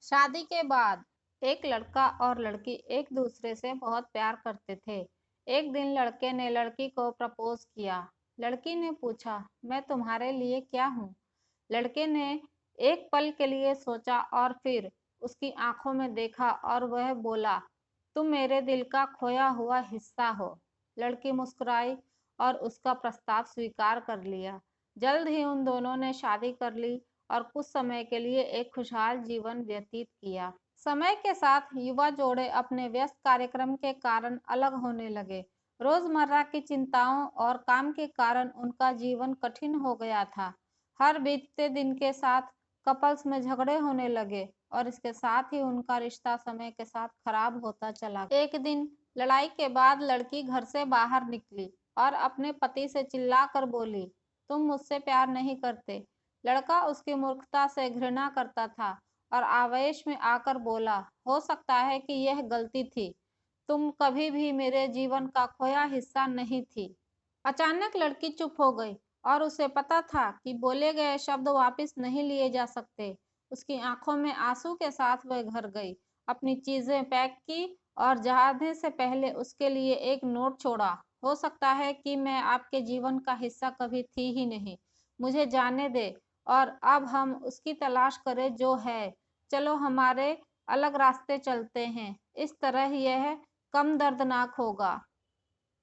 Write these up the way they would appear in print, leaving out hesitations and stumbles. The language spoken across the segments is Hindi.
शादी के बाद एक लड़का और लड़की एक दूसरे से बहुत प्यार करते थे। एक दिन लड़के ने लड़की को प्रपोज किया। लड़की ने पूछा, मैं तुम्हारे लिए क्या हूँ? लड़के ने एक पल के लिए सोचा और फिर उसकी आंखों में देखा और वह बोला, तुम मेरे दिल का खोया हुआ हिस्सा हो। लड़की मुस्कुराई और उसका प्रस्ताव स्वीकार कर लिया। जल्द ही उन दोनों ने शादी कर ली और कुछ समय के लिए एक खुशहाल जीवन व्यतीत किया। समय के साथ युवा जोड़े अपने व्यस्त कार्यक्रम के कारण अलग होने लगे। रोजमर्रा की चिंताओं और काम के कारण उनका जीवन कठिन हो गया था। हर बीतते दिन के साथ कपल्स में झगड़े होने लगे और इसके साथ ही उनका रिश्ता समय के साथ खराब होता चला गया। एक दिन लड़ाई के बाद लड़की घर से बाहर निकली और अपने पति से चिल्लाकर बोली, तुम मुझसे प्यार नहीं करते। लड़का उसकी मूर्खता से घृणा करता था और आवेश में आकर बोला, हो सकता है कि यह गलती थी। तुम कभी भी मेरे जीवन का खोया हिस्सा नहीं थी। अचानक लड़की चुप हो गई और उसे पता था कि बोले गए शब्द वापस नहीं लिए जा सकते। उसकी आंखों में आंसू के साथ वह घर गई, अपनी चीजें पैक की और जाने से पहले उसके लिए एक नोट छोड़ा। हो सकता है कि मैं आपके जीवन का हिस्सा कभी थी ही नहीं। मुझे जाने दे और अब हम उसकी तलाश करें जो है। चलो हमारे अलग रास्ते चलते हैं। इस तरह यह कम दर्दनाक होगा।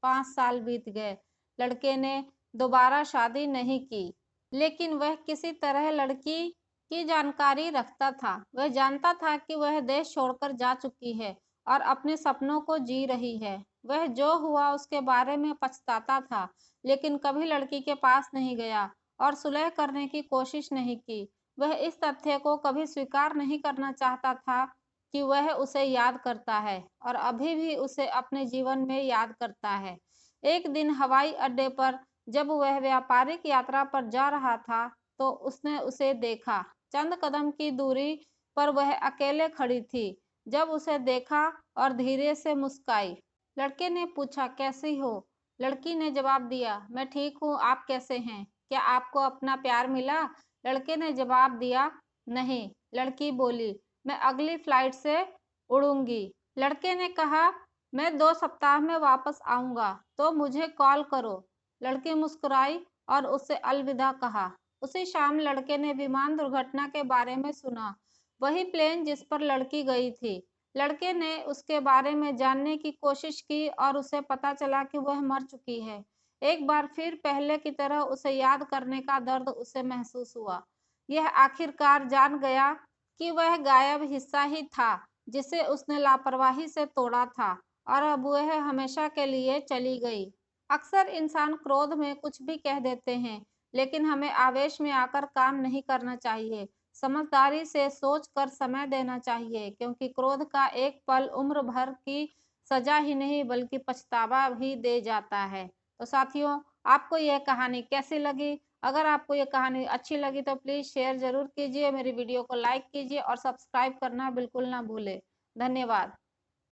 5 साल बीत गए। लड़के ने दोबारा शादी नहीं की, लेकिन वह किसी तरह लड़की की जानकारी रखता था। वह जानता था कि वह देश छोड़कर जा चुकी है और अपने सपनों को जी रही है। वह जो हुआ उसके बारे में पछताता था, लेकिन कभी लड़की के पास नहीं गया और सुलह करने की कोशिश नहीं की। वह इस तथ्य को कभी स्वीकार नहीं करना चाहता था कि वह उसे याद करता है और अभी भी उसे अपने जीवन में याद करता है। एक दिन हवाई अड्डे पर जब वह व्यापारिक यात्रा पर जा रहा था, तो उसने उसे देखा। चंद कदम की दूरी पर वह अकेले खड़ी थी। जब उसे देखा और धीरे से मुस्काई। लड़के ने पूछा, कैसी हो? लड़की ने जवाब दिया, मैं ठीक हूँ, आप कैसे हैं? क्या आपको अपना प्यार मिला? लड़के ने जवाब दिया, नहीं। लड़की बोली, मैं अगली फ्लाइट से उड़ूंगी। लड़के ने कहा, मैं 2 सप्ताह में वापस आऊंगा, तो मुझे कॉल करो। लड़की मुस्कुराई और उससे अलविदा कहा। उसी शाम लड़के ने विमान दुर्घटना के बारे में सुना, वही प्लेन जिस पर लड़की गई थी। लड़के ने उसके बारे में जानने की कोशिश की और उसे पता चला कि वह मर चुकी है। एक बार फिर पहले की तरह उसे याद करने का दर्द उसे महसूस हुआ। यह आखिरकार जान गया कि वह गायब हिस्सा ही था जिसे उसने लापरवाही से तोड़ा था और अब वह हमेशा के लिए चली गई। अक्सर इंसान क्रोध में कुछ भी कह देते हैं, लेकिन हमें आवेश में आकर काम नहीं करना चाहिए। समझदारी से सोच कर समय देना चाहिए, क्योंकि क्रोध का एक पल उम्र भर की सजा ही नहीं बल्कि पछतावा भी दे जाता है। तो साथियों, आपको यह कहानी कैसी लगी? अगर आपको ये कहानी अच्छी लगी तो प्लीज़ शेयर ज़रूर कीजिए, मेरी वीडियो को लाइक कीजिए और सब्सक्राइब करना बिल्कुल ना भूलें। धन्यवाद।